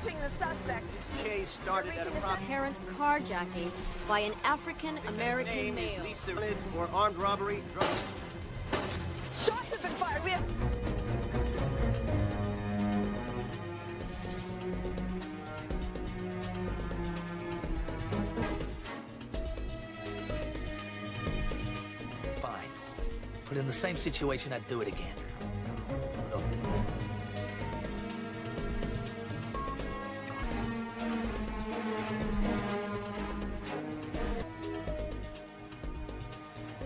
approaching the suspect. Chase started at apparent carjacking by an African-American male. For armed robbery. Shots have been fired. We have... Fine. But in the same situation, I'd do it again.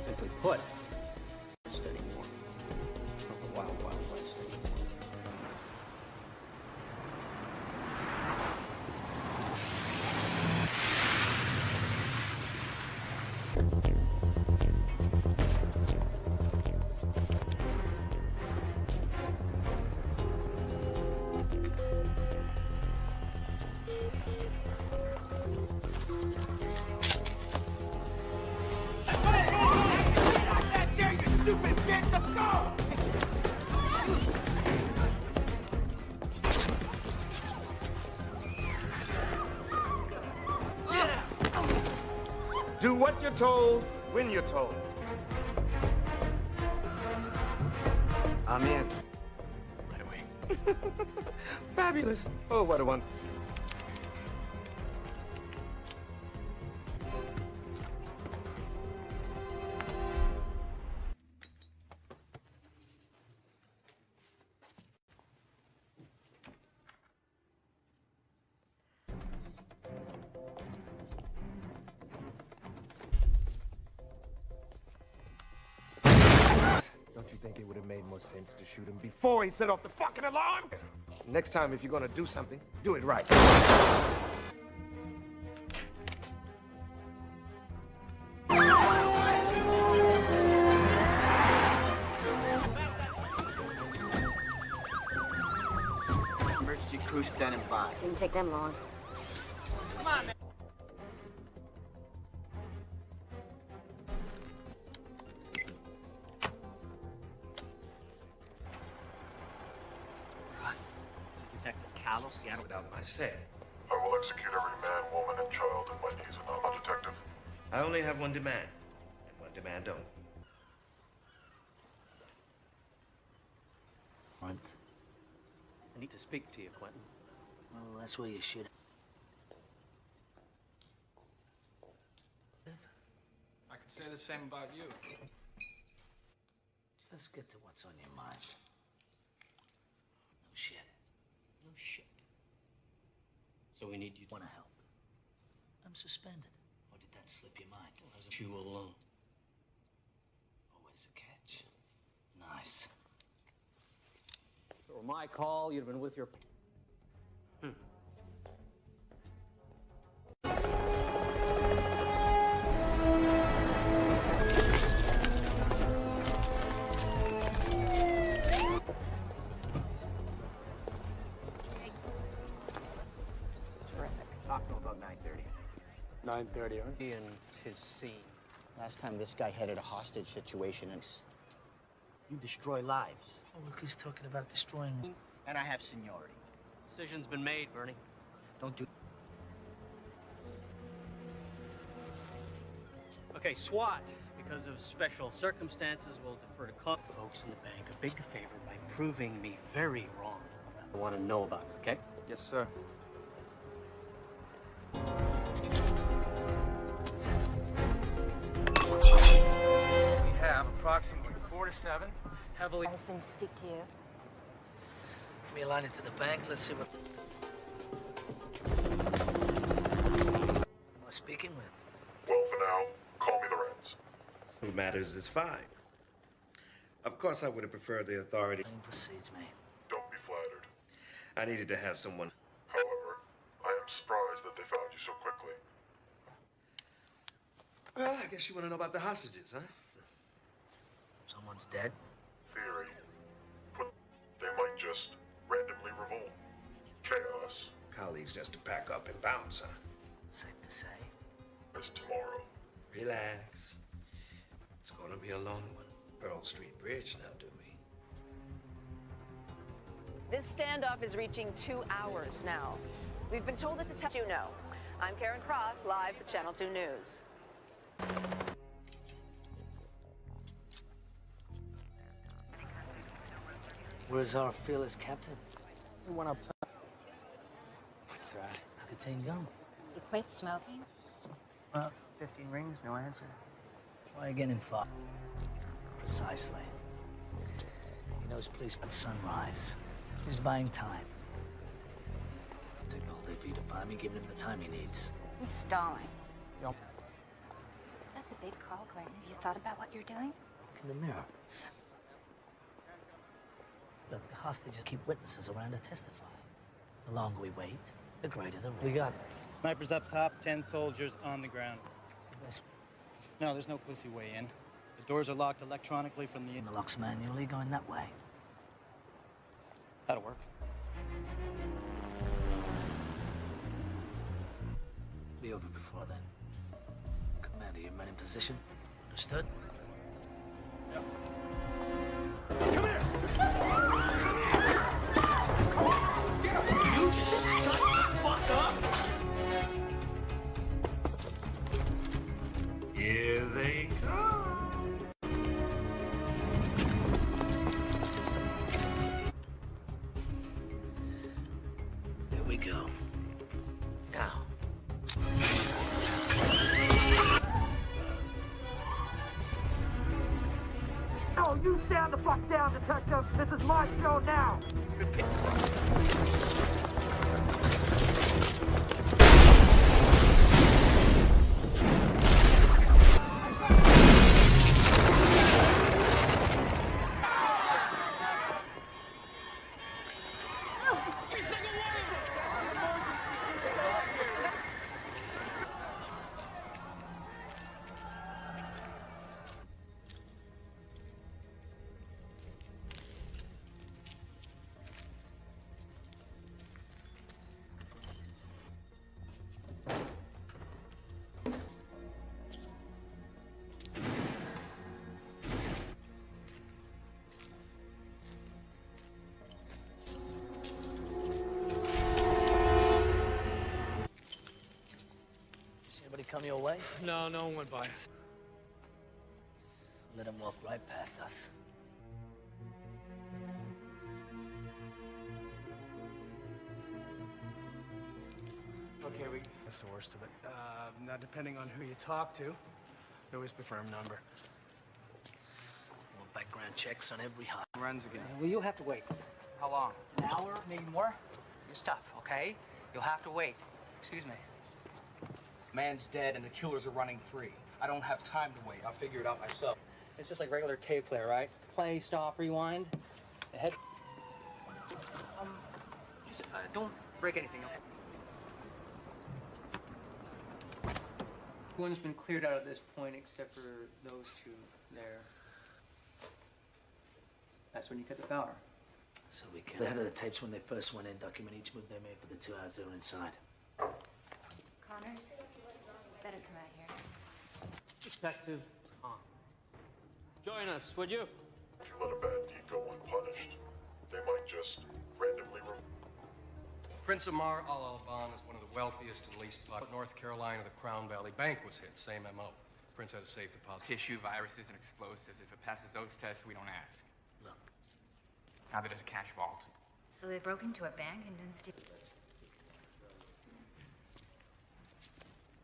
Simply put, anymore. It's not the Wild Wild West anymore. Do what you're told, when you're told. I'm in. Right away. Fabulous. Oh, what a one. Don't you think it would have made more sense to shoot him before he set off the fucking alarm? Next time, if you're gonna do something, do it right. Emergency crew standing by. Didn't take them long. Come on, man. Without my say. I will execute every man, woman, and child in my needs, and I'm a detective. I only have one demand, and one demand only. What? I need to speak to you, Quentin. Well, that's where you should. I could say the same about you. Just get to what's on your mind. No shit. No shit. So we need you to want to help. I'm suspended. Or did that slip your mind? Wasn't you alone? Always a catch. Nice. If it were my call, you'd have been with your... Talk to him about 9:30. 9:30, huh? He and his scene. Last time this guy headed a hostage situation and You destroy lives. Oh, look who's talking about destroying... and I have seniority. Decision's been made, Bernie. Don't do. Okay, SWAT. Because of special circumstances, we'll defer to folks in the bank a big favor by proving me very wrong. I want to know about it, okay? Yes, sir. We have approximately 4 to 7, heavily... My husband to speak to you. Give me a line into the bank. Let's see what... Who am I speaking with? Well, for now, call me the Reds. Who matters is fine. Of course, I would have preferred the authority. Plane proceeds, me. Don't be flattered. I needed to have someone. However, I am surprised that they found you so quickly. Well, I guess you want to know about the hostages, huh? Someone's dead? Theory. They might just randomly revolt. Chaos. Colleagues just to pack up and bounce, huh? Safe to say. Is tomorrow. Relax. It's gonna be a long one. Pearl Street Bridge now, do we? This standoff is reaching 2 hours now. We've been told that detectives know. I'm Karen Cross, live for Channel 2 News. Where's our fearless captain? He went up top. What's that? How could Tane go? You quit smoking? Well, 15 rings, no answer. Try again in 5. Precisely. He knows policeman Sunrise. He's buying time. It'll take the whole day for you to find me, giving him the time he needs. He's stalling. Yep. That's a big call, Quentin. Have you thought about what you're doing? Look in the mirror. Look, the hostages keep witnesses around to testify. The longer we wait, the greater the risk. We got it. Snipers up top, 10 soldiers on the ground. It's the best. No, there's no pussy way in. The doors are locked electronically from the... And the lock's manually going that way. That'll work. Be over before then. Commander, your men in position. Understood? Yep. Come here! You just shut the fuck up! Here they come. Here we go. Now. Oh, you stand the fuck down, detective. This is my show now. Come your way? No, no one went by us. Let him walk right past us. Okay, that's the worst of it. Now, depending on who you talk to, we always prefer a number. More background checks on every hot. Runs again. Well, you'll have to wait. How long? An hour, maybe more? It's tough, okay? You'll have to wait. Excuse me. Man's dead and the killers are running free. I don't have time to wait. I'll figure it out myself. It's just like regular tape player, right? Play, stop, rewind. Ahead. Just don't break anything, okay? Everyone's been cleared out at this point except for those two there. That's when you cut the power. So we can. The head of the tapes when they first went in, document each move they made for the 2 hours they were inside. Connors, better come out here. Detective Tom. Join us, would you? If you let a bad deed go unpunished, they might just randomly Prince Amar Al-Alban is one of the wealthiest and least populous. North Carolina, the Crown Valley Bank was hit. Same MO. Prince had a safe deposit. Tissue, viruses, and explosives. If it passes those tests, we don't ask. Look. Now that it's a cash vault. So they broke into a bank and didn't steal.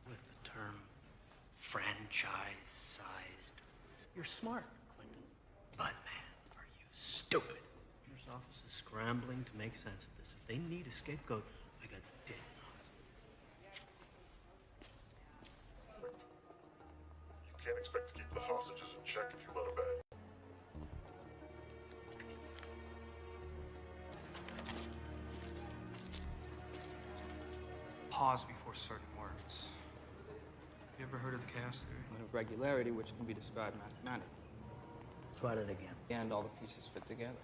With the term franchise-sized. You're smart, Quentin. But man, are you stupid. Your office is scrambling to make sense of this. If they need a scapegoat, I got dead You can't expect to keep the hostages in check if you let a bad. Pause before certain words. You ever heard of the chaos theory? Of regularity, which can be described mathematically. Try that again. And all the pieces fit together.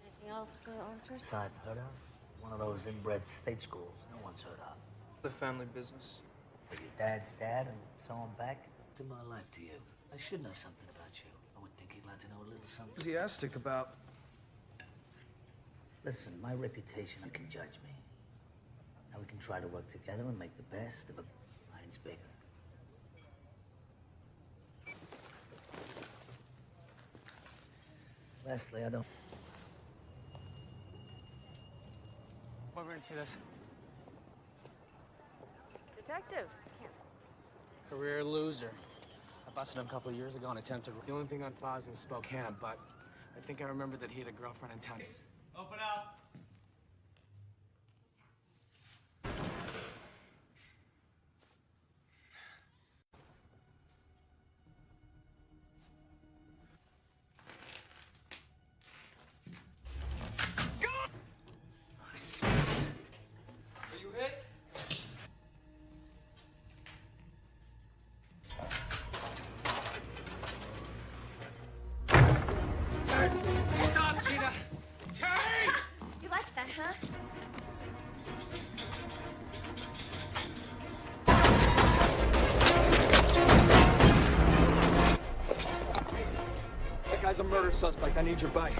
Anything else, officers? I've heard of. One of those inbred state schools no one's heard of. The family business. But your dad's dad and so on back. To my life to you. I should know something about you. I would think he'd like to know a little something. Enthusiastic about. Listen, my reputation, you can judge me. Now we can try to work together and make the best of a mind's bigger. Leslie, I don't... We're going to see this. Detective. Career loser. I busted him a couple of years ago and attempted. The only thing on file is in Spokane, but I think I remember that he had a girlfriend in town. Open up. Stop, Gina! Terry! You like that, huh? That guy's a murder suspect. I need your bike.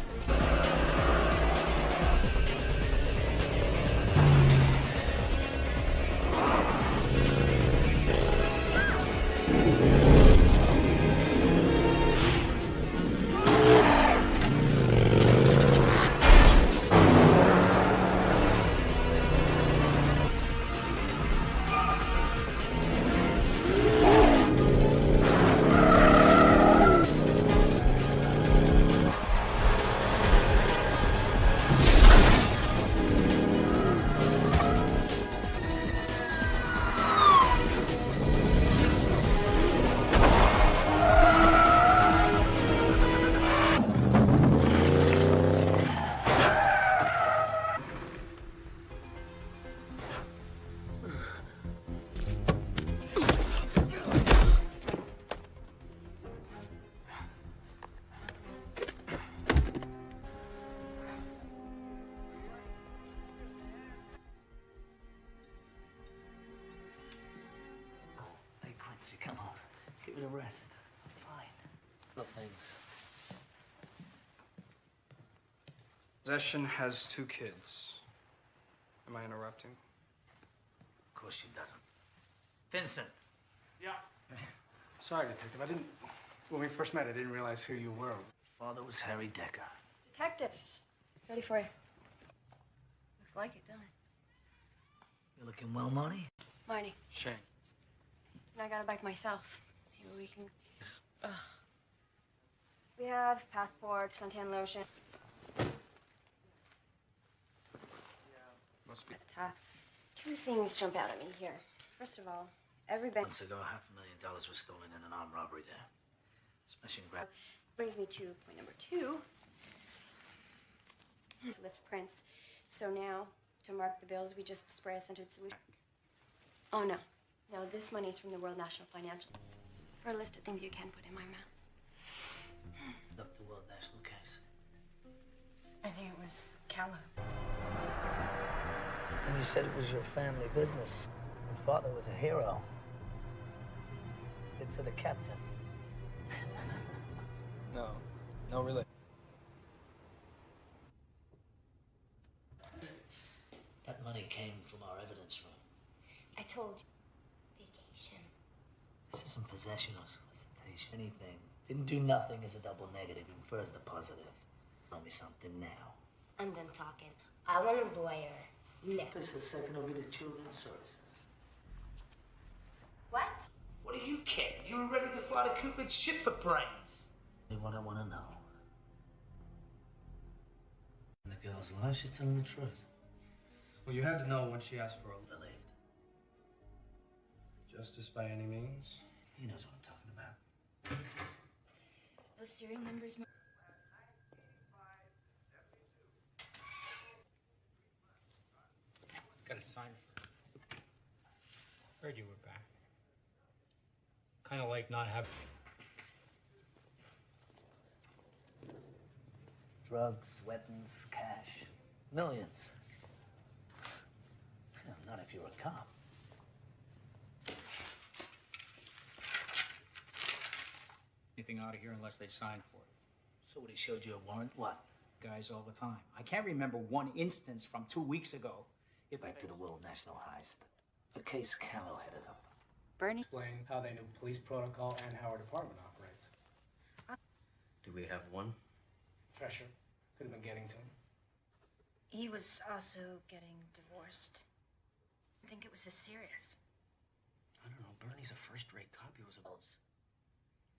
Come on, give it a rest. I'm fine. No things. Possession has 2 kids. Am I interrupting? Of course she doesn't. Vincent. Yeah. Sorry, Detective. When we first met, I didn't realize who you were. Father was Harry Decker. Detectives. Ready for you. Looks like it, don't it? You're looking well, Marty? Marty. Shane. And I got a bike myself. Maybe we can... Ugh. We have passports, suntan lotion. Must be. But, 2 things jump out at me here. First of all, every bank... Months ago, $500,000 was stolen in an armed robbery there. Smash and grab. Brings me to point number 2. To lift prints. So now, to mark the bills, we just spray a scented solution. Oh, no. No, this money is from the World National Financial. For a list of things you can put in my mouth. Up the World National case. I think it was Calla. And you said it was your family business. Your father was a hero. It's to the captain. No, really. That money came from our evidence room. I told you. Vacation. This isn't possession or solicitation. Anything. Didn't do nothing is a double negative. Infers the positive. Tell me something now. I'm done talking. I want a lawyer. Now. Just a second, it'll be the children's services. What? What do you care? You were ready to fly to Cupid's ship for brains. What I want to know. And the girl's alive, she's telling the truth. Well, you had to know when she asked for a Believed. justice by any means. He knows what I'm talking about. Those serial numbers... Gotta sign first. Heard you were back. Kind of like not having... Drugs, weapons, cash. Millions. Not if you're a cop. Anything out of here unless they sign for it. So what, he showed you a warrant? What? Guys all the time. I can't remember one instance from 2 weeks ago. Get back to the World National Heist. A case Callow headed up. Bernie? Explain how they knew police protocol and how our department operates. Do we have one? Pressure. Could have been getting to him. He was also getting divorced. I think it was this serious. I don't know. Bernie's a first-rate cop. He was a boss.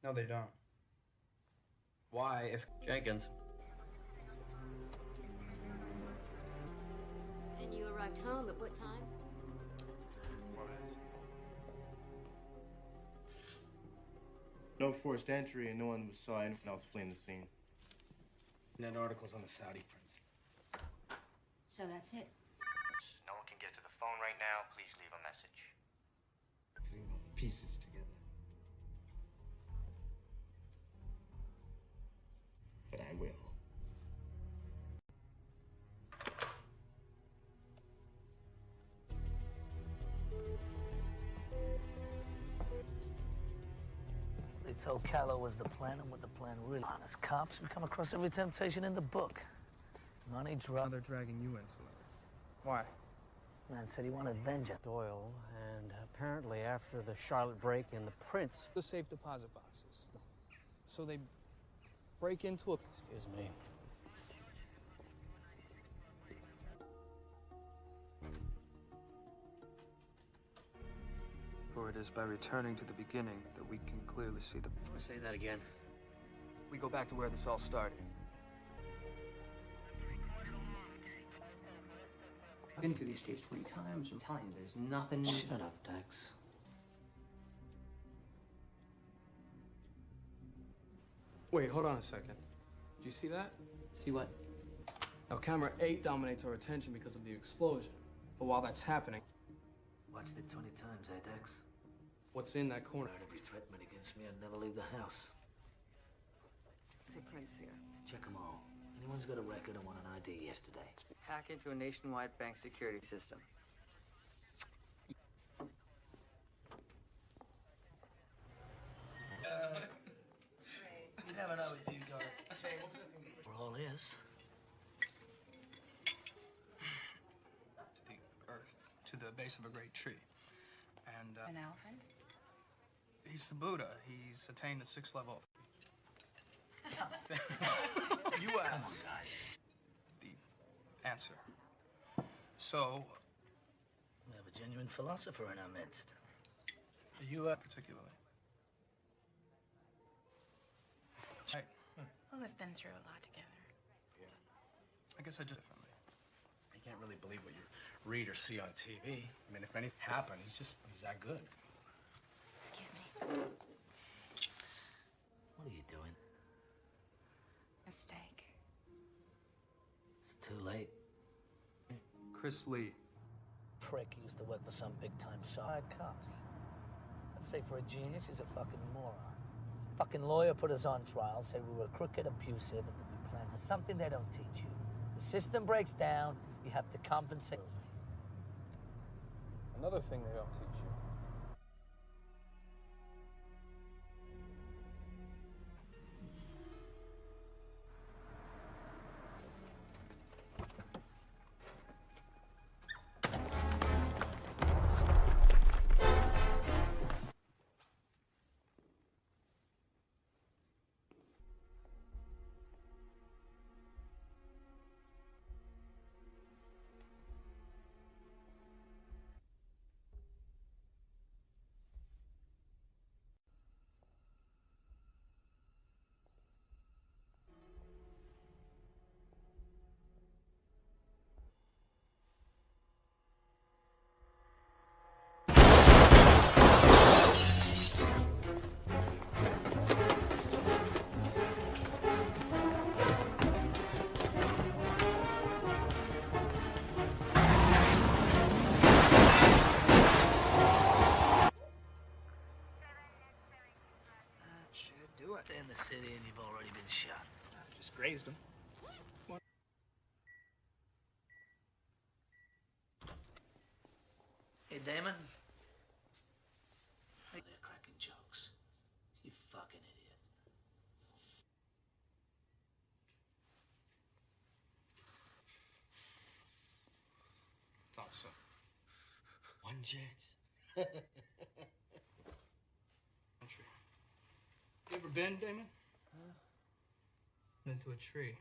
No, they don't. Why, if... Jenkins. And you arrived home at what time? No forced entry, and no one saw anyone else fleeing the scene. Net articles on the Saudi prince. So that's it. No one can get to the phone right now. Please leave a message. Putting all the pieces together. But I will. They told Callow was the plan, and what the plan really. Honest cops, we come across every temptation in the book. Money, drugs. They're dragging you into it. Why? Man said he wanted vengeance. Doyle, and apparently after the Charlotte break-in, the prince... The safe deposit boxes. So they break into a... Excuse me. For it is by returning to the beginning that we can clearly see the... Say that again. We go back to where this all started. I've been through these tapes 20 times. I'm telling you, there's nothing... Shut up, Dex. Wait, hold on a second. Did you see that? See what? Now, camera 8 dominates our attention because of the explosion. But while that's happening... Watched it 20 times, eh, Dex? What's in that corner? Every threat made against me, I'd never leave the house. It's a prince here. Check them all. Anyone's got a record and want an ID yesterday. Hack into a nationwide bank security system. You never know with you guys. We're all ears. To the earth, to the base of a great tree. And, An elephant? he's the Buddha. He's attained the 6th level. You asked the answer. So, We have a genuine philosopher in our midst. you particularly. Right. Well, we've been through a lot together. I guess I just differently. You can't really believe what you read or see on TV. I mean, if anything happened, he's that good. Excuse me. What are you doing? Mistake. It's too late. Chris Lee. Prick used to work for some big-time side cops. I'd say for a genius, he's a fucking moron. His fucking lawyer put us on trial, said we were crooked, abusive, and that we planned something they don't teach you. The system breaks down, you have to compensate. Another thing they don't teach you. Stay in the city and you've already been shot. I just grazed him. Hey, Damon. They're cracking jokes. You fucking idiot. Thought so. chance. You ever been, Damon? Into a tree.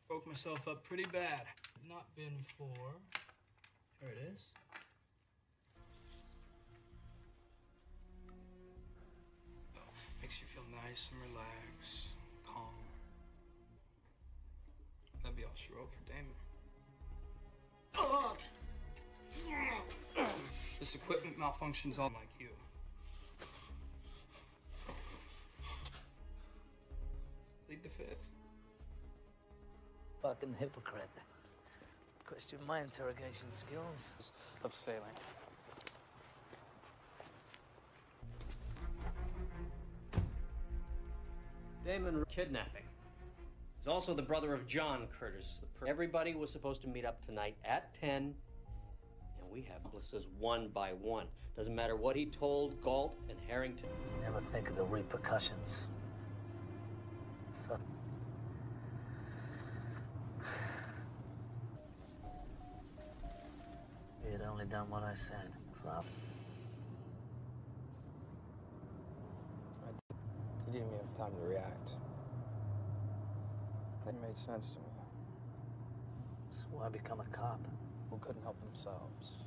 Broke myself up pretty bad. Not been for... There it is. Makes you feel nice and relaxed, calm. That'd be all she wrote for Damon. This equipment malfunctions all like you. Plead the fifth. Fucking hypocrite. Question my interrogation skills. Of sailing. Damon kidnapping. He's also the brother of John Curtis. Everybody was supposed to meet up tonight at 10, and we have accomplices one by one. Doesn't matter what he told Galt and Harrington. Never think of the repercussions. So... He had only done what I said. Rob. You didn't even have time to react. It made sense to me. That's why I become a cop. Who couldn't help themselves.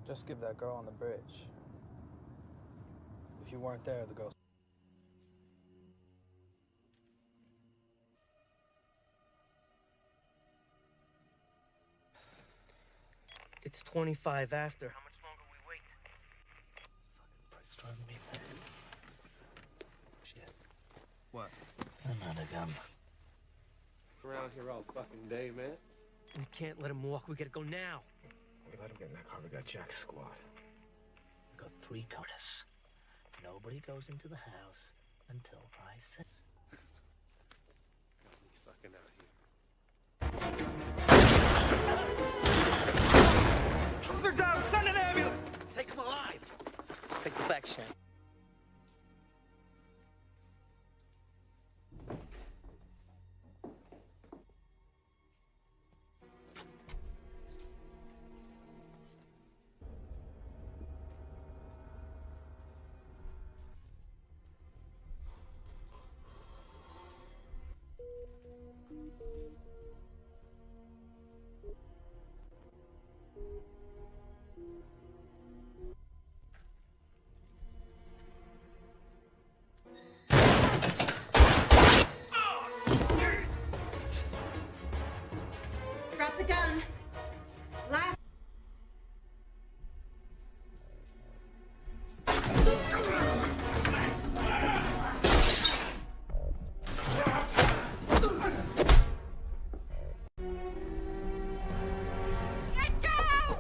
Just give that girl on the bridge. If you weren't there, the girl... It's 25 after. How much longer we wait? Fucking prick's driving me mad. Shit. What? I'm out of gum. Around here all fucking day, man. We can't let him walk. We gotta go now. We let him get in that car. We got Jack's squad. We got 3 cars. Nobody goes into the house until I say. Got me fucking out here. They're down! Send an ambulance! Take him alive! Take the back, Shane. Drop the gun. Last. Get down!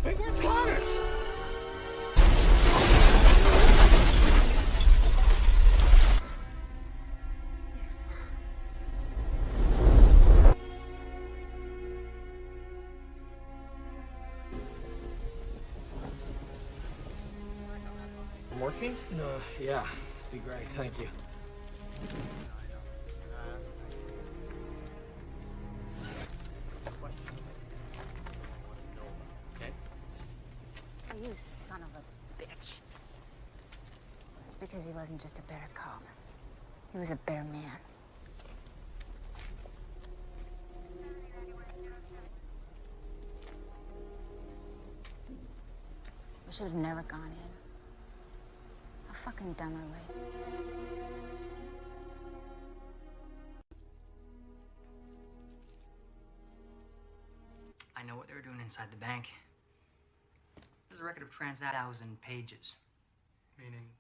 Hey, where's Connors? Morphine? No, yeah. Be great, thank you. Okay? Oh, you son of a bitch. It's because he wasn't just a better cop. He was a better man. We should have never gone in. How fucking dumb are we? I know what they were doing inside the bank. There's a record of 1,000 pages. Meaning?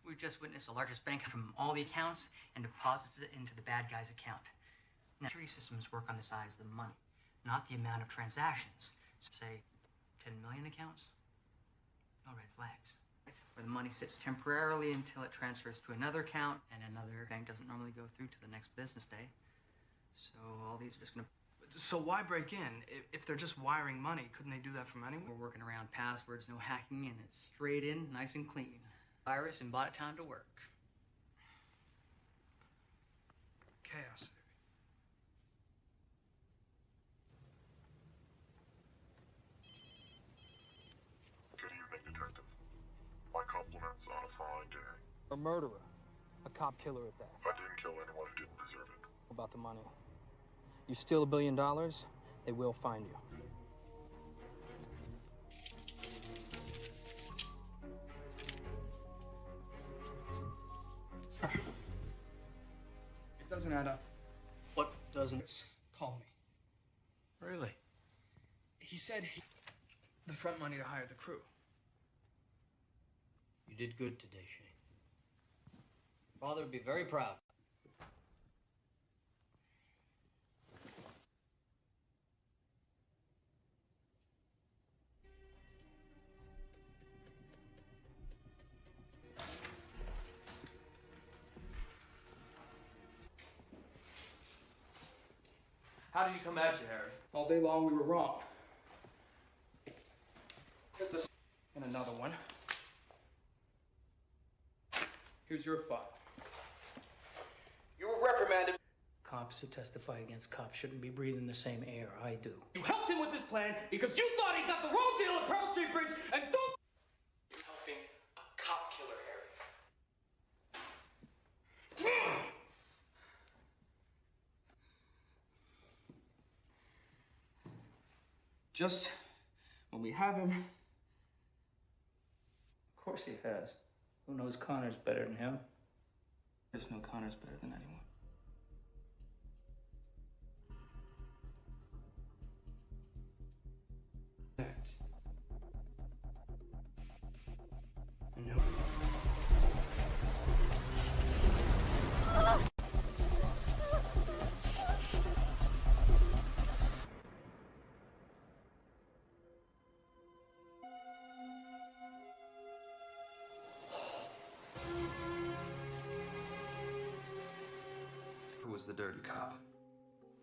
We've just witnessed the largest bank from all the accounts and deposits it into the bad guy's account. Now, security systems work on the size of the money, not the amount of transactions. So, say, 10 million accounts? No red flags. Where the money sits temporarily until it transfers to another account, and another bank doesn't normally go through to the next business day. So all these are just gonna... So why break in? If they're just wiring money, couldn't they do that from anywhere? We're working around passwords, no hacking, and it's straight in, nice and clean. Virus and bought it time to work. chaos theory. Good evening, Detective. My compliments on a fine day. A murderer. A cop killer at that. I didn't kill anyone who didn't deserve it. About the money. You steal $1 billion, they will find you. It doesn't add up. What doesn't? Call me. Really? He said the front money to hire the crew. You did good today, Shane. Father would be very proud. How did he come at you, Harry? All day long we were wrong. Here's this and another one. Here's your file. You were reprimanded. Cops who testify against cops shouldn't be breathing the same air I do. You helped him with this plan because you thought he got the wrong deal at Pearl Street Bridge and don't... You're helping a cop killer, Harry. Just when we have him... Of course he has. Who knows Connor's better than him? There's no Connor's better than anyone. I know. Who was the dirty cop?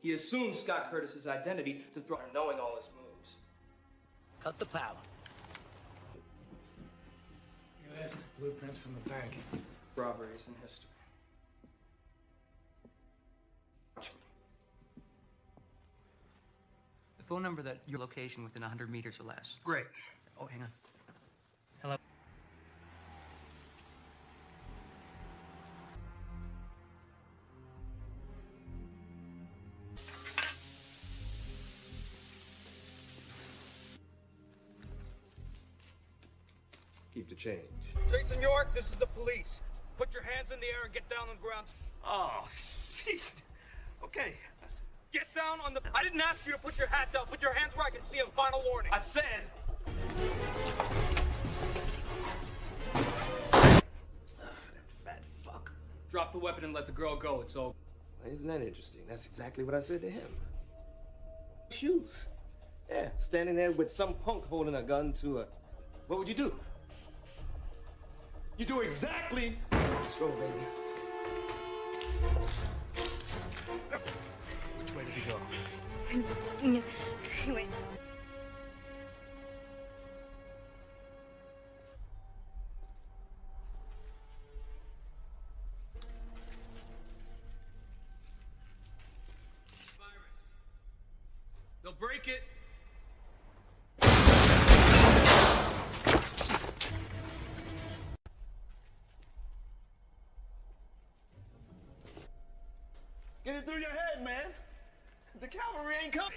He assumed Scott Curtis's identity to throw knowing all his moves. Cut the power. Here's blueprints from the bank. Robberies in history. Watch me. The phone number that your location within 100 meters or less. Great. Oh, hang on. Hello. Keep the change. Jason York, this is the police. Put your hands in the air and get down on the ground. Oh, jeez. Okay. Get down on the... I didn't ask you to put your hat down. Put your hands where I can see them. Final warning. I said... Fat fuck. Drop the weapon and let the girl go. It's over. Well, isn't that interesting? That's exactly what I said to him. Shoes. Yeah, standing there with some punk holding a gun to a... What would you do? You do exactly... Let's roll, baby. Which way did he go? Wait. They'll break it. Get it through your head, man. The cavalry ain't coming.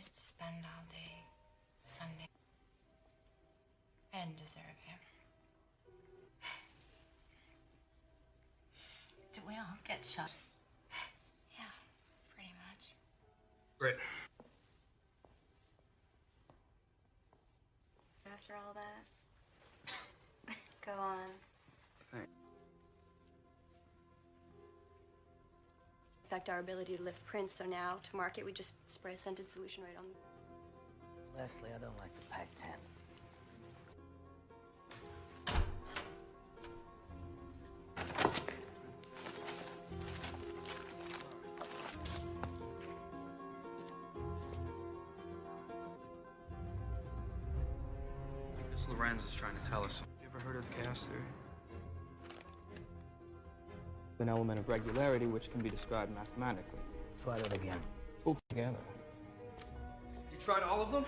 used to spend all day Sunday. I didn't deserve him. Did we all get shot? Yeah, pretty much. Great. After all that, go on. Affect our ability to lift prints, so now to market we just spray a scented solution right on. Leslie, I don't like the Pac-10. This Lorenz is trying to tell us. You ever heard of the chaos theory? An element of regularity which can be described mathematically. Try that again. Pull together. You tried all of them?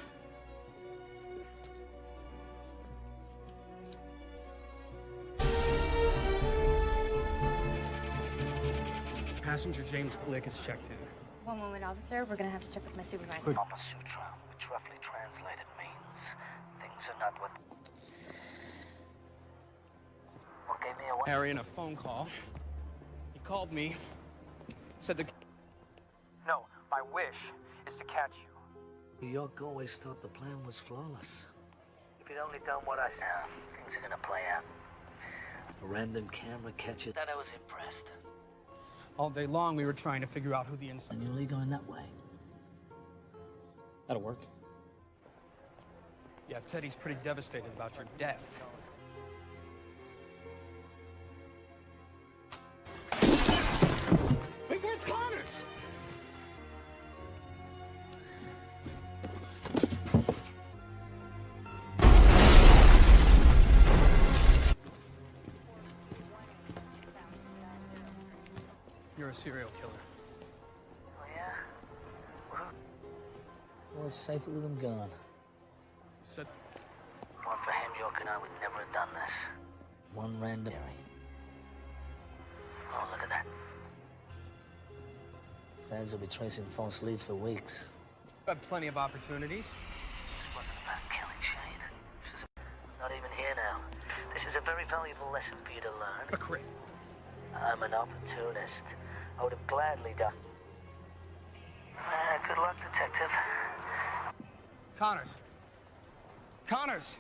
Passenger James Click is checked in. One moment, officer. We're gonna have to check with my supervisor. Kama Sutra, which roughly translated means things are not what gave me away. Harry in a phone call. He called me, said the... No, my wish is to catch you. New York always thought the plan was flawless. If you'd only done what I said, things are gonna play out. A random camera catches. That I was impressed. All day long, we were trying to figure out who the inside... And you're only going that way. That'll work. Yeah, Teddy's pretty devastated about your death. Wait, where's Connors? You're a serial killer. Oh, yeah? Well, it's safer with him gone. Said... One for him, York and I would never have done this. One random... Oh, look at that. Fans will be tracing false leads for weeks. I've had plenty of opportunities. This wasn't about killing Shane. Not even here now. This is a very valuable lesson for you to learn. A crit. I'm an opportunist. I would have gladly done. Good luck, detective. Connors. Connors!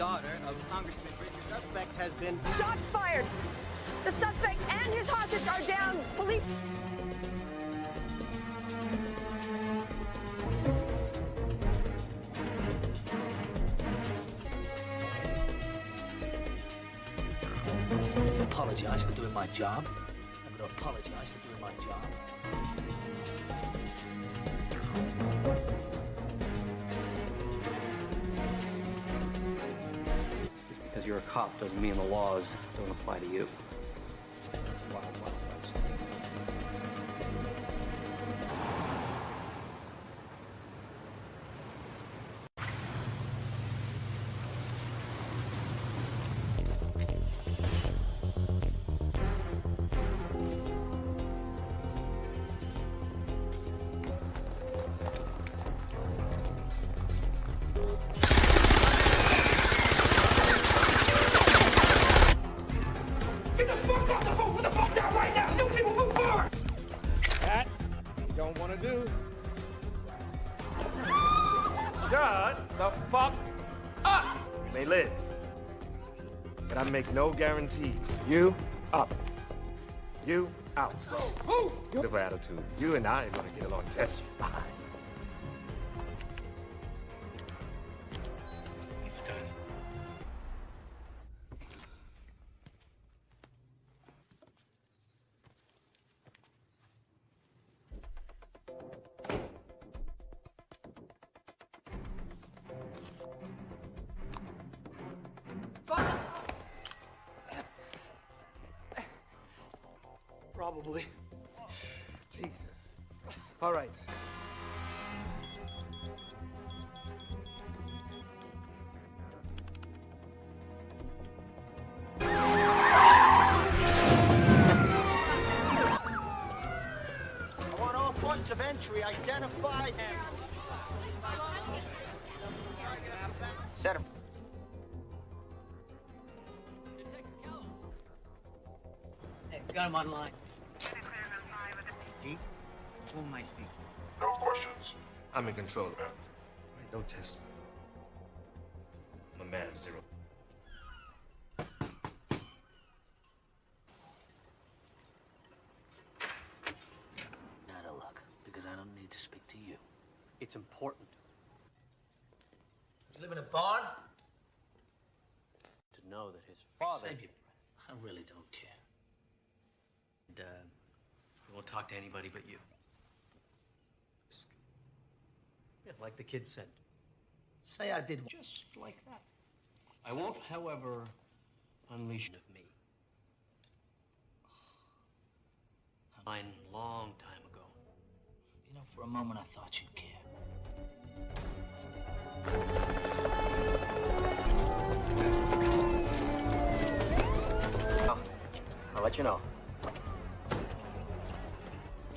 daughter of Congressman Richard. Suspect has been... Shots fired! The suspect and his hostage are down. Police... Apologize for doing my job. I'm going to apologize for doing my job. Just because you're a cop doesn't mean the laws don't apply to you. Wild, wild west. Shut the fuck up! You may live, but I make no guarantee. You up. You out. Beautiful attitude. You and I are gonna get along just fine. It's done. Probably. Jesus. All right. I want all points of entry identified. Set him. Hey, got him online. Deke, who am I speaking? No questions. I'm in control of that. Right, don't test me. I'm a man of zero. Out of luck, because I don't need to speak to you. It's important You live in a barn? to know that his father... Save your breath. I really don't care. And, he won't talk to anybody but you. Yeah, like the kid said. Say I did. Just like that. I won't, however, unleash of me. Mine long time ago. You know, for a moment I thought you'd care. I'll let you know.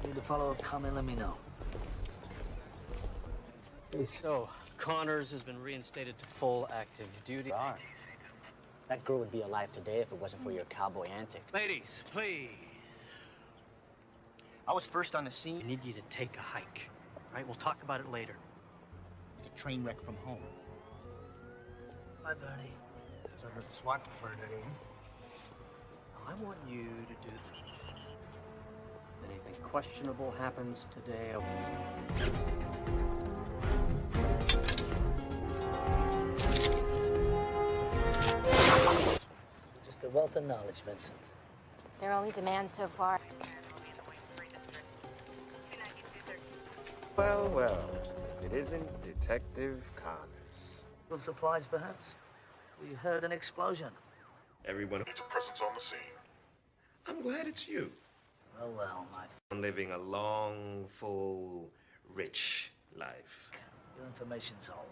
Need to follow up comment, let me know. So, Connors has been reinstated to full active duty. Darn. That girl would be alive today if it wasn't for your cowboy antics. Ladies, please. I was first on the scene. I need you to take a hike. All right, we'll talk about it later. The train wreck from home. Bye, Bernie. That's I heard SWAT deferred anyway. I want you to do this. If anything questionable happens today, Just a wealth of knowledge, Vincent. Their only demand so far. Well, well. If it isn't Detective Connors. Little supplies, perhaps? We heard an explosion. Everyone Needs a presence on the scene. I'm glad it's you. Oh, well, my... I'm living a long, full, rich life. Your information's old.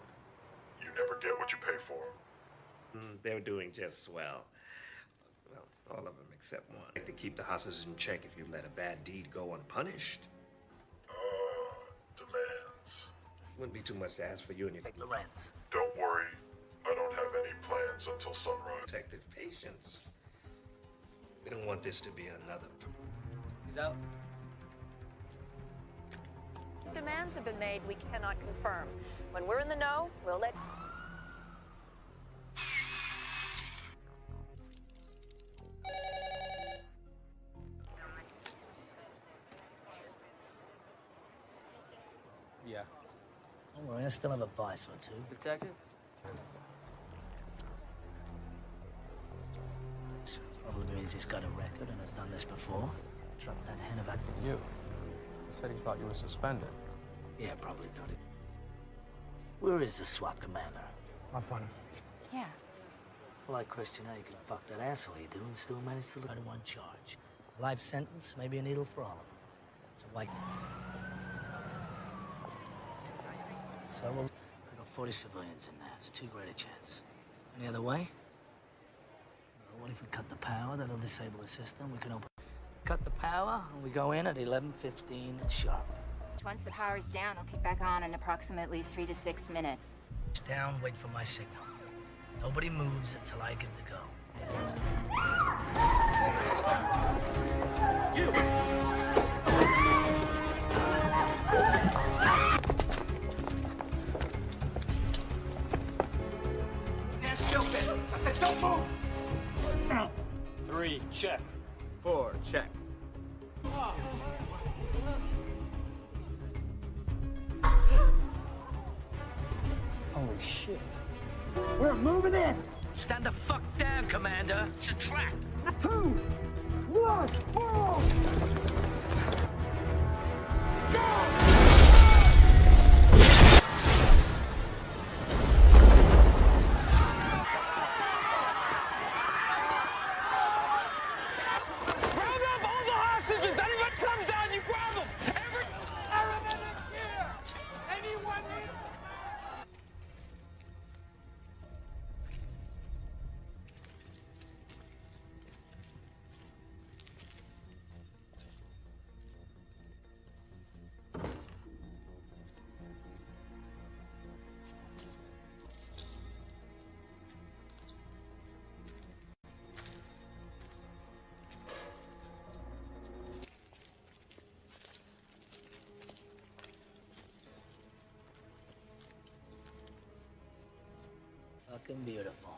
You never get what you pay for. They're doing just swell. Well, all of them except one. To keep the hostages in check if you let a bad deed go unpunished. Demands. Wouldn't be too much to ask for you and your... Like Lorenz. Don't worry. I don't have any plans until sunrise. Detective patience. We don't want this to be another... He's out. Demands have been made we cannot confirm. When we're in the know, we'll let... Yeah. Don't worry, I still have a vice or two. Detective? Probably means he's got a record and has done this before. Drops that hen about You. He said he thought you were suspended. Yeah, probably thought it. Where is the SWAT commander? Have fun. Yeah. Well, I question how you can fuck that asshole you do and still manage to look at one charge. Life sentence, maybe a needle for all of them. So why? So we've got 40 civilians in there. It's too great a chance. Any other way? What if we cut the power? That'll disable the system. We can open. Cut the power, and we go in at 11:15 sharp. Once the power's down, it'll kick back on in approximately 3 to 6 minutes. It's down, wait for my signal. Nobody moves until I give the go. You! Stand still, Ben. I said don't move! 3, check. 4, check. Holy shit. We're moving in! Stand the fuck down, Commander. It's a trap. 2, 1, move! Round up all the hostages! Anyone comes out, you grab them! Every paramedic here! Anyone here? Fucking beautiful.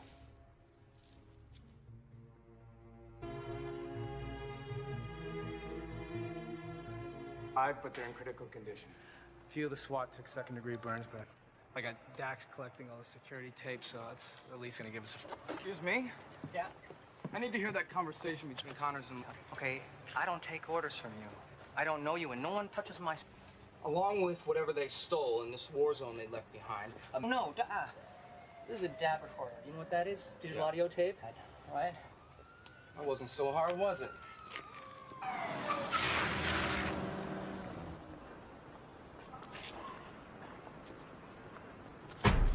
But they're in critical condition. A few of the SWAT took second-degree burns, but I got Dax collecting all the security tape, so it's at least gonna give us a... Excuse me? Yeah? I need to hear that conversation between Connors and... Okay, I don't take orders from you. I don't know you, and no one touches my... Along with whatever they stole in this war zone they left behind. No, this is a DAB recorder. You know what that is? Digital audio tape? Right? That wasn't so hard, was it?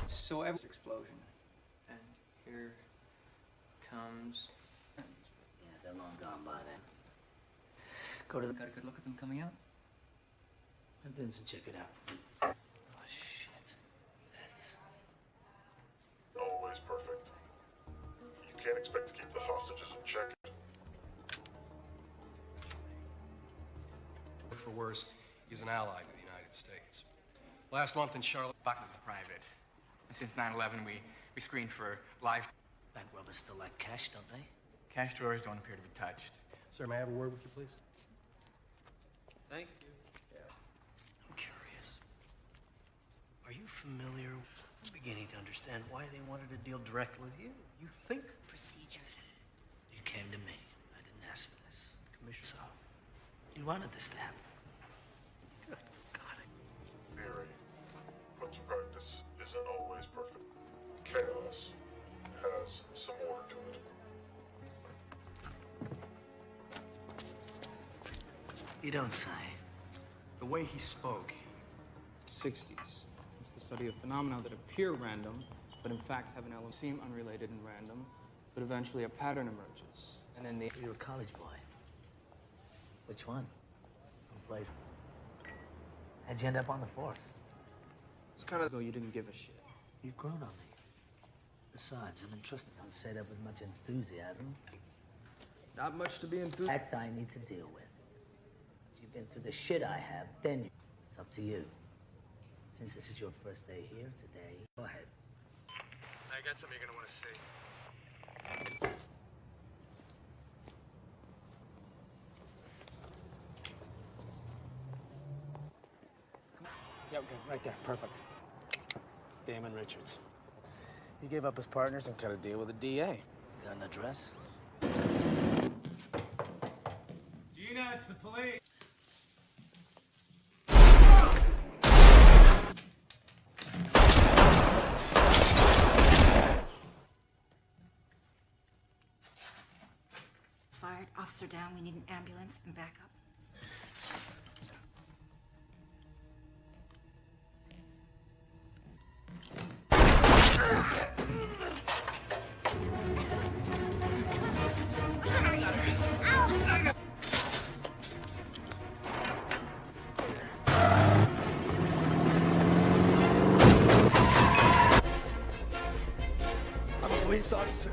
So every explosion. And here comes... Yeah, they're long gone by then. Go to the... Got a good look at them coming out? Vincent, check it out. Oh, shit. That's... Always perfect. You can't expect to keep the hostages in check. For worse, he's an ally to the United States. Last month in Charlotte... Boxes are private. Since 9/11, we screened for live... Bank robbers still like cash, don't they? Cash drawers don't appear to be touched. Sir, may I have a word with you, please? Thank you. I'm curious. Are you familiar? I'm beginning to understand why they wanted to deal directly with you. You think Procedure. You came to me. I didn't ask for this. Commissioner, so you wanted this to happen. Good God. Theory, put to practice, isn't always perfect. Chaos has some order to it. You don't say. The way he spoke, 60s. It's the study of phenomena that appear random, but in fact have an element seem unrelated and random, but eventually a pattern emerges. And then You're a college boy. Which one? Someplace. How'd you end up on the force? It's kind of though you didn't give a shit. You've grown on me. Besides, I'm entrusted. Don't say that with much enthusiasm. Not much to be enthused. Fact I need to deal with. If you've been through the shit I have, then it's up to you. Since this is your first day here today, go ahead. I got something you're gonna want to see. Yeah, okay, right there. Perfect. Damon Richards. He gave up his partners and cut a deal with the DA. Got an address? Gina, it's the police. Fired. Officer down. We need an ambulance and backup. I'm a police officer.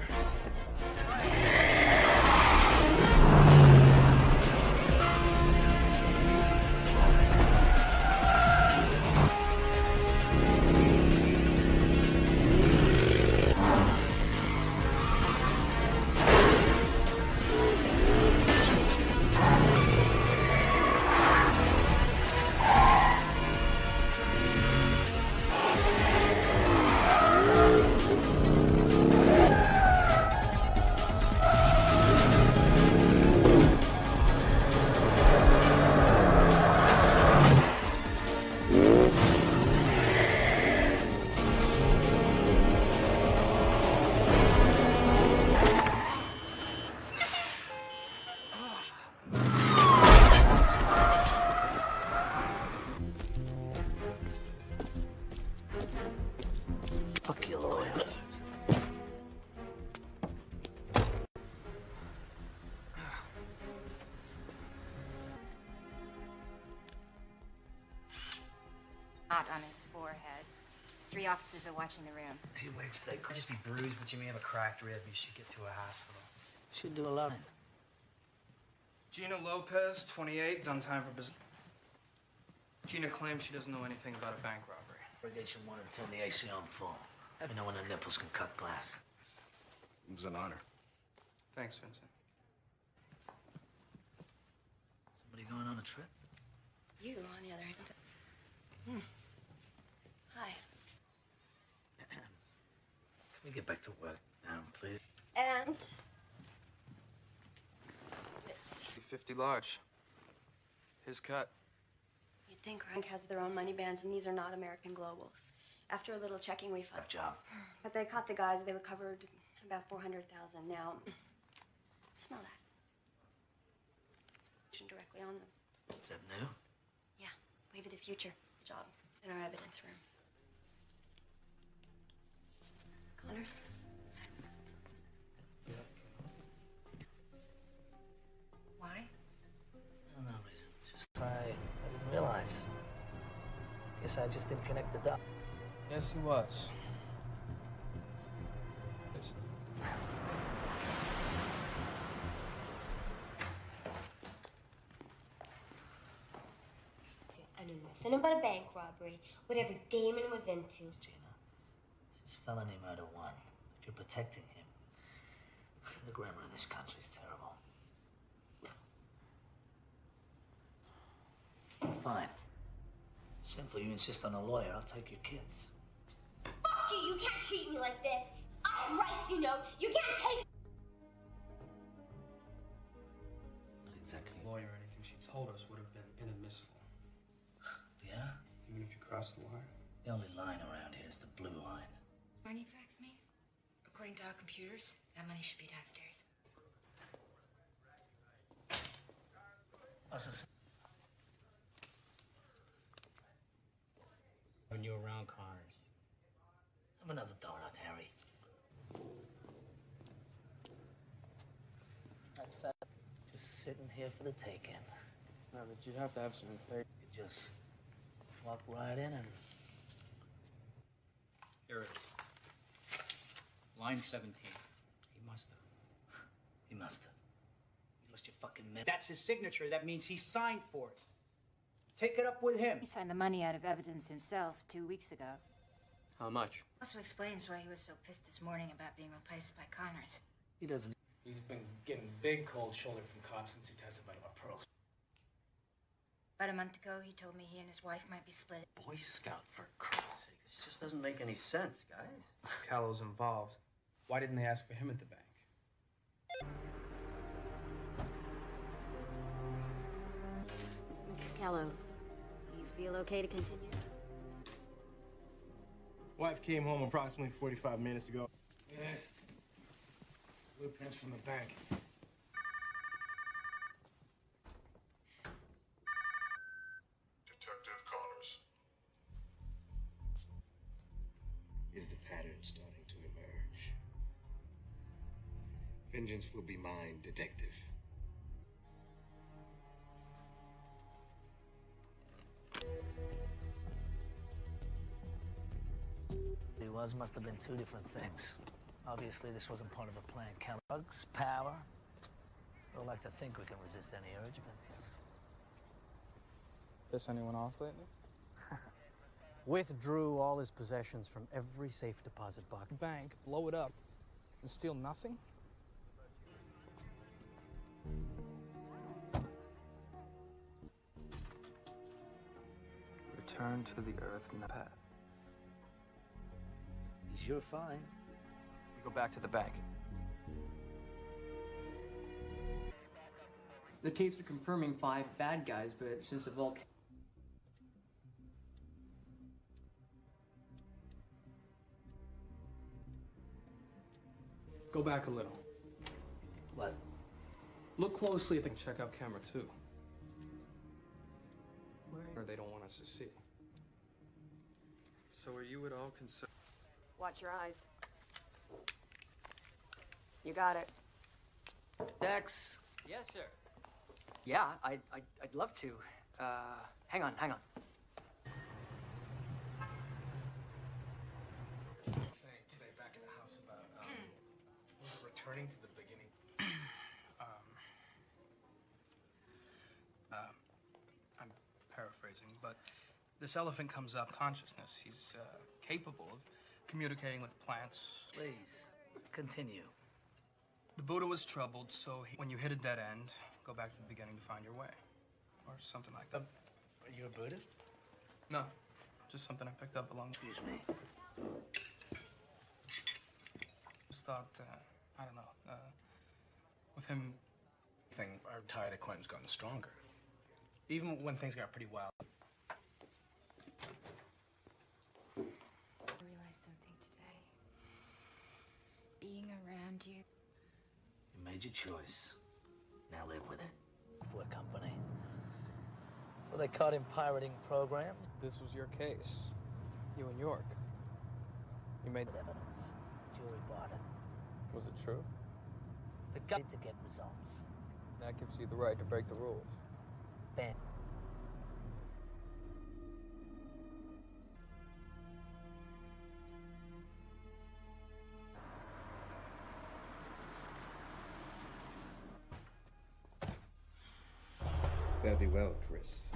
Fuck you, lawyer. Not on his forehead. 3 officers are watching the room. He wakes, they Could just be bruised, but you may have a cracked rib. You should get to a hospital. should do a lot. Gina Lopez, 28, done time for business. Gina claims she doesn't know anything about a bank robbery. Irrigation wanted to turn the AC on full. Let me know when the nipples can cut glass. It was an honor. Thanks, Vincent. Somebody going on a trip? You, on the other hand. Hi. Can we get back to work now, please? And this. 50 large. His cut. You'd think Rank has their own money bands, and these are not American globals. After a little checking, we found. Job. But they caught the guys. They recovered about 400,000. Now, smell that. Directly on them. Is that new? Yeah, wave of the future. Good job. In our evidence room. Connors. Why? No reason. Just I didn't realize. Guess I just didn't connect the dots. Yes, he was. Yes. I knew nothing about a bank robbery, whatever Damon was into. Gina, this is felony murder 1. If you're protecting him, the grammar in this country's terrible. Fine. Simple, you insist on a lawyer, I'll take your kids. Fuck you! You can't treat me like this! I have rights, you know! You can't take... Not exactly. Lawyer, anything she told us would have been inadmissible. Yeah? Even if you crossed the wire. The only line around here is the blue line. Marnie faxed me. According to our computers, that money should be downstairs. What's this? When you're around Connors. Have another donut, Harry. Just sitting here for the taking. No, but you'd have to have some faith. You just walk right in and... Here it is. Line 17. He must have. He must have. You lost your fucking mind. That's his signature. That means he signed for it. Take it up with him. He signed the money out of evidence himself 2 weeks ago. How much? Also explains why he was so pissed this morning about being replaced by Connors. He doesn't... He's been getting big cold shoulder from cops since he testified about pearls. About a month ago, he told me he and his wife might be split. Boy Scout, for Christ's sake. This just doesn't make any sense, guys. Callow's involved. Why didn't they ask for him at the bank? Mrs. Callow, you feel okay to continue? Wife came home approximately 45 minutes ago. Yes. Blueprints from the bank. Detective Connors. Is the pattern starting to emerge? Vengeance will be mine, detective. Must have been two different things. Obviously, this wasn't part of a plan. Drugs, power. We don't like to think we can resist any urge, but it's... Piss anyone off lately? Withdrew all his possessions from every safe deposit box. Bank, blow it up, and steal nothing? Return to the earth, Pat. You're fine. We go back to the bank. The tapes are confirming 5 bad guys, but since the volcano... Go back a little. What? Look closely at the checkout camera, too. Or they don't want us to see. So are you at all concerned? Watch your eyes. You got it. Dex. Yes, sir. Yeah, I'd love to. Hang on. Saying today back at the house about, was it returning to the beginning? I'm paraphrasing, but this elephant comes up consciousness. He's capable of communicating with plants. Please, continue. The Buddha was troubled, so when you hit a dead end, go back to the beginning to find your way. Or something like that. Are you a Buddhist? No, just something I picked up along... Excuse me. Just thought, I don't know, with him... Our tie to Quentin's gotten stronger. Even when things got pretty wild. I realized something today. Being around you. You made your choice. Now live with it. For a company. So they caught him pirating programs. This was your case. You and York. You made... Evidence. Jury bought it. Was it true? The guy to get results. That gives you the right to break the rules. Ben. Fare thee well, Chris.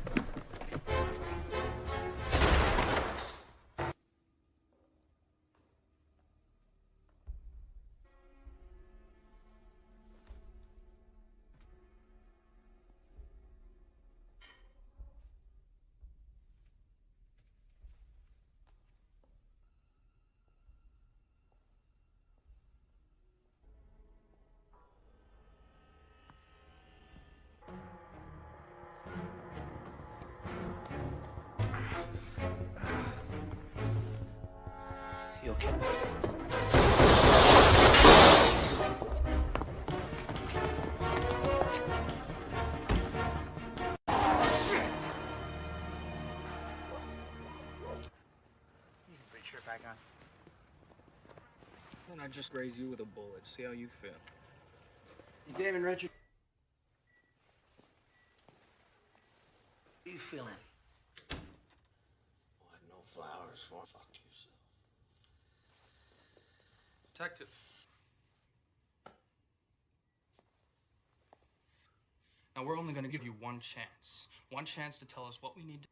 You okay? Put your shirt back on. Then I just graze you with a bullet. See how you feel. You David Richard? How you feeling? What, no flowers for? Fuck yourself. Detective. Now, we're only going to give you one chance. One chance to tell us what we need to...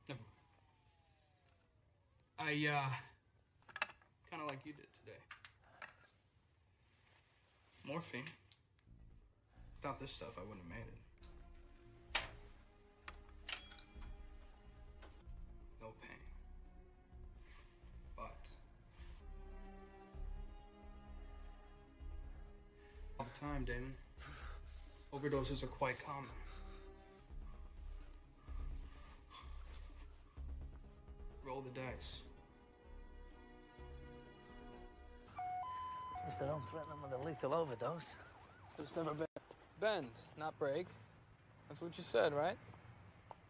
Never mind. I, kind of like you did today. Morphine. Without this stuff, I wouldn't have made it. No pain. But all the time, Damon. Overdoses are quite common. Roll the dice. At least I don't threaten them with a lethal overdose. It's never been. Bend, not break. That's what you said, right?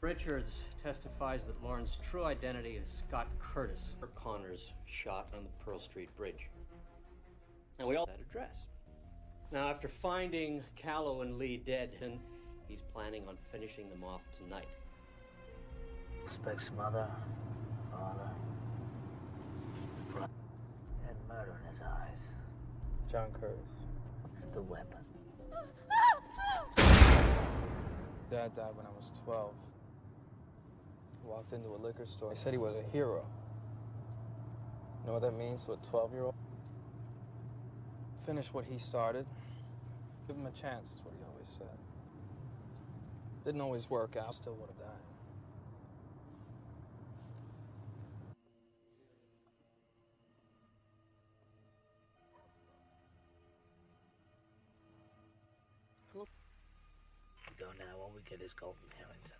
Richards testifies that Lauren's true identity is Scott Curtis, or Connors shot on the Pearl Street Bridge. And we all had that address. Now, after finding Callow and Lee dead, he's planning on finishing them off tonight. Suspect's mother, father, brother. Had murder in his eyes. John Curtis. The weapon. Dad died when I was 12. Walked into a liquor store. He said he was a hero. You know what that means to a 12-year-old? Finish what he started. Give him a chance, is what he always said. Didn't always work out, still would have died. We go now, all we get is Golden Harrington.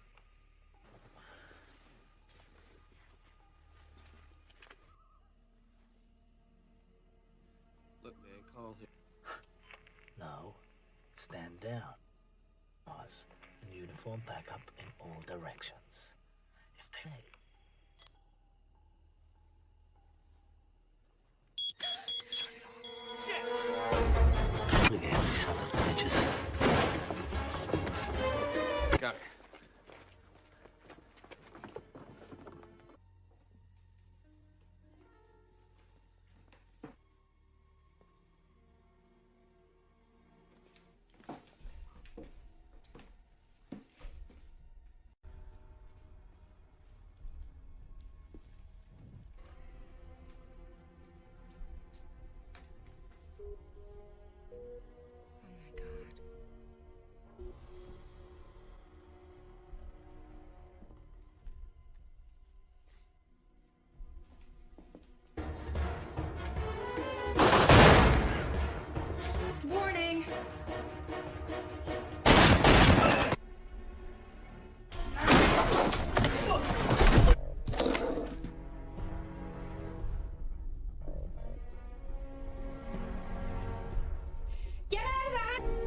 Look, man, call him. No, stand down. Pause and uniform back up in all directions. If they... Shit! Look at these sons of bitches. Got it. Warning! Get out of the house!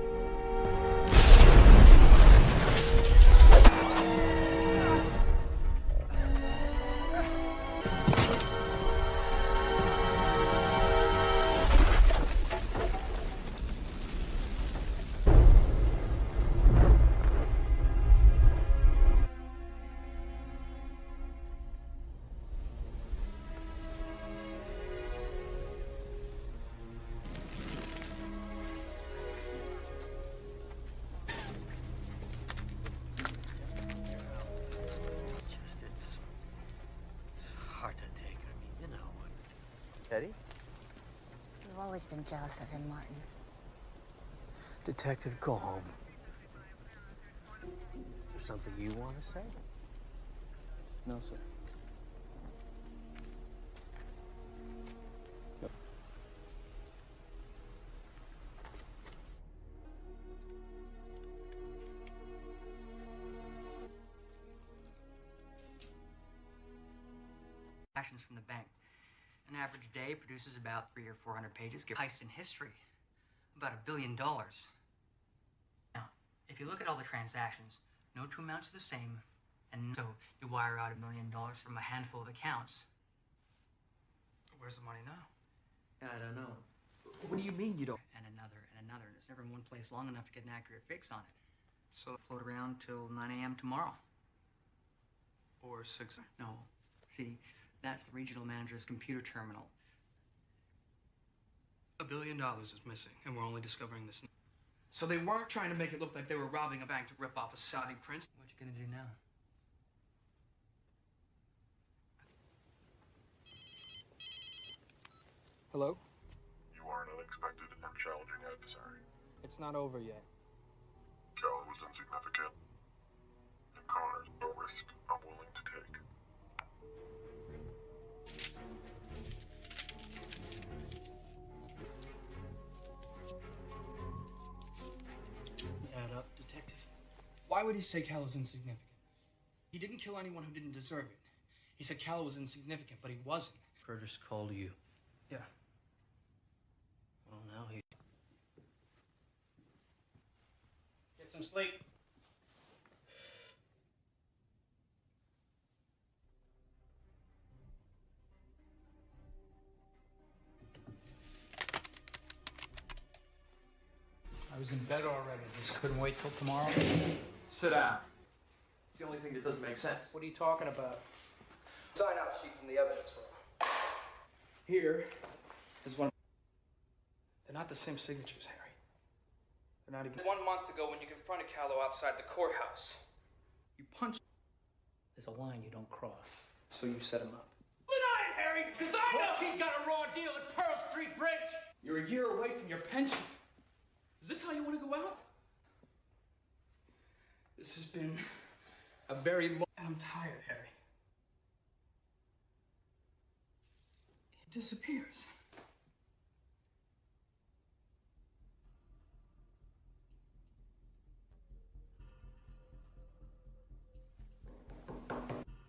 It's hard to take. I mean, you know. Teddy? You've always been jealous of him, Martin. Detective, go home. Is there something you want to say? No, sir. Transactions from the bank. An average day produces about 300 or 400 pages. Give heist in history. About $1 billion. Now, if you look at all the transactions, no two amounts are the same, and so you wire out $1 million from a handful of accounts. Where's the money now? I don't know. What do you mean you don't? And another, and it's never in one place long enough to get an accurate fix on it. So it'll float around till 9 a.m. tomorrow. Or 6? No. See, that's the regional manager's computer terminal. $1 billion is missing, and we're only discovering this now. So they weren't trying to make it look like they were robbing a bank to rip off a Saudi prince? What you gonna do now? Hello? You are an unexpected and challenging adversary. It's not over yet. was insignificant, and Connor's a risk I'm willing to take. Add up, detective. Why would he say Cal was insignificant? He didn't kill anyone who didn't deserve it. He said Cal was insignificant, but he wasn't. Curtis called you. Yeah. Well, now he... Get some sleep. I was in bed already. Just couldn't wait till tomorrow. Sit down. It's the only thing that doesn't make sense. What are you talking about? Sign out sheet from the evidence room. Here is one. They're not the same signatures, Harry. They're not even. 1 month ago, when you confronted Callow outside the courthouse, you punched. There's a line you don't cross, so you set him up. Deny it, Harry, because I know he got a raw deal at Pearl Street Bridge. You're a year away from your pension. Is this how you want to go out? This has been a very long... I'm tired, Harry. It disappears.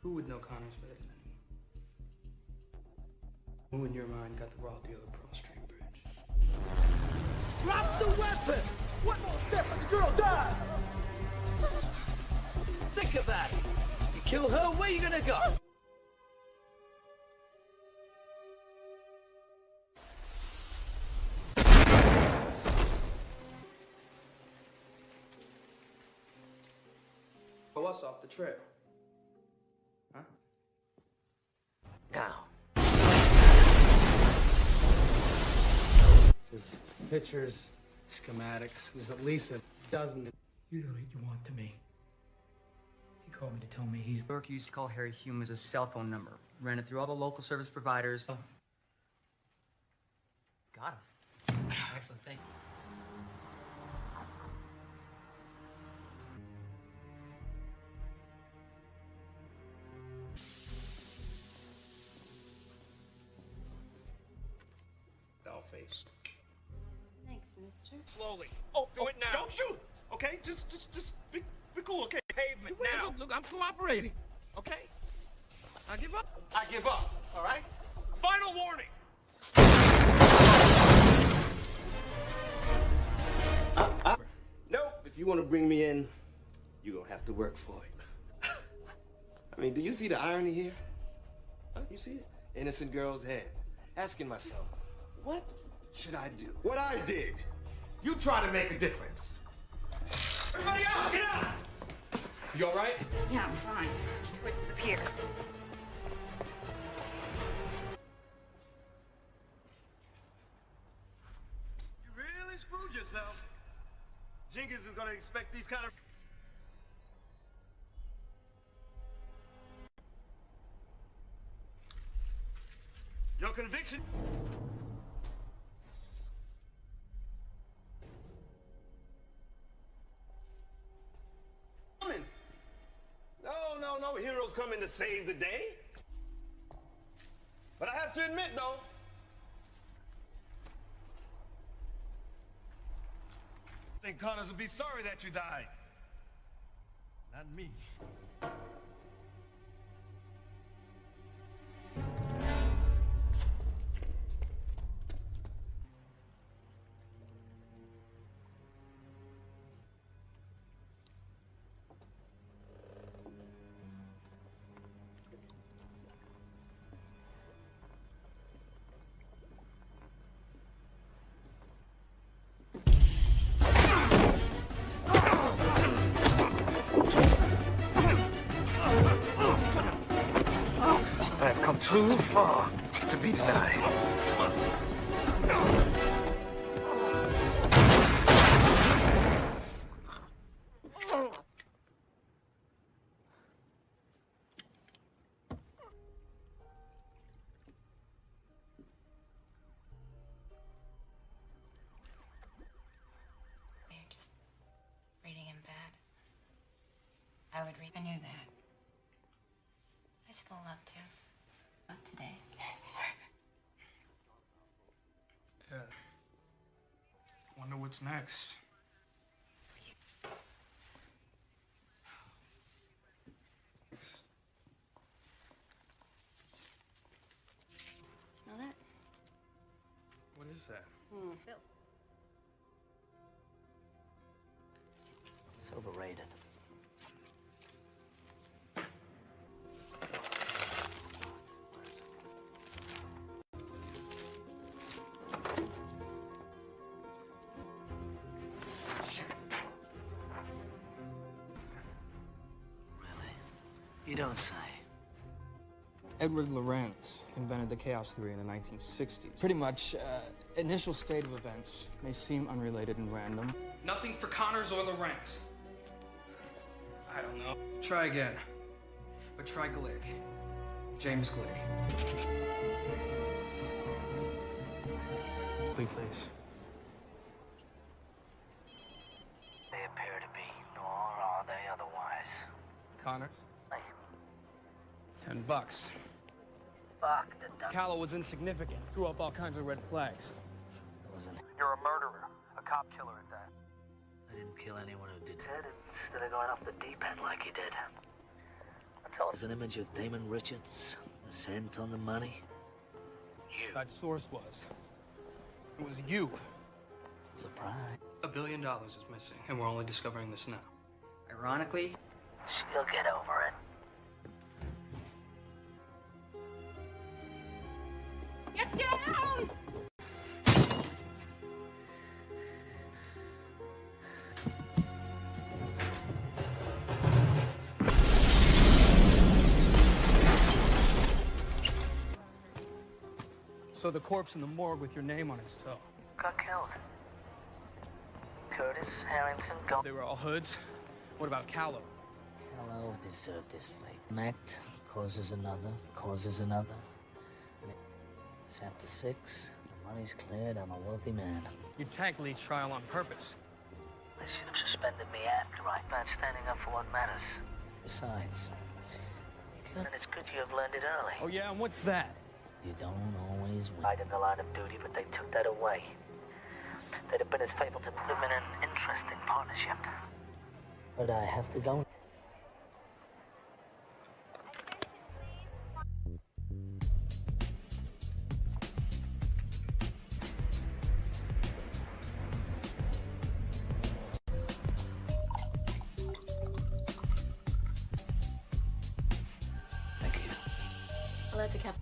Who would know Connor's better than anyone? Who in your mind got the raw deal at Pearl Street Bridge? Drop the weapon! One more step and the girl dies! Think about it. You kill her, where you gonna go? Throw us off the trail. Huh? Now. There's pictures, schematics. There's at least a dozen. You know what you want to me. He called me to tell me he's... Burke used to call Harry Hume as a cell phone number. Ran it through all the local service providers. Oh. Got him. Excellent, thank you. Doll-faced. Thanks, mister. Slowly. Oh, do it now. Don't shoot. Okay, just be cool. Okay. Pavement now. Look, I'm cooperating. Okay. I give up. I give up. All right. Final warning. Nope. If you want to bring me in, you're gonna have to work for it. I mean, do you see the irony here? Huh? You see it? Innocent girl's head. Asking myself, what should I do? What I did. You try to make a difference. Everybody out! Get out! You all right? Yeah, I'm fine. Towards the pier. You really screwed yourself. Jenkins is gonna expect these kind of... Your conviction? No, heroes coming to save the day. But I have to admit, though, I think Connors will be sorry that you died. Not me. I have come too far to be denied. You're just reading him bad. I would read. I knew that. I still love to. Not today. Yeah. Wonder what's next. Smell that? What is that? Filth. It's overrated. You don't say. Edward Lorenz invented the chaos theory in the 1960s. Pretty much, initial state of events may seem unrelated and random. Nothing for Connors or Lorenz. I don't know. Try again. But try Glick. James Glick. Please. They appear to be, nor are they otherwise. Connors? $10. Fuck the duck. Callow was insignificant. Threw up all kinds of red flags. You're a murderer. A cop killer at that. I didn't kill anyone who did it. Instead of going off the deep end like he did. There's an image of Damon Richards, a cent on the money. You. That source was. It was you. Surprise. $1 billion is missing, and we're only discovering this now. Ironically, she'll get over it. Get down! So the corpse in the morgue with your name on its toe. Got killed. Curtis, Harrington, They were all hoods? What about Callow? Callow deserved his fate. An act causes another, causes another. And it's after 6, the money's cleared, I'm a wealthy man. You tanked Lee's trial on purpose. They should have suspended me after not standing up for what matters. Besides, and it's good you have learned it early. Oh yeah, and what's that? You don't always win. Right in the line of duty, but they took that away. They'd have been as faithful to live in an interesting partnership. But I have to go. I'll let the cap.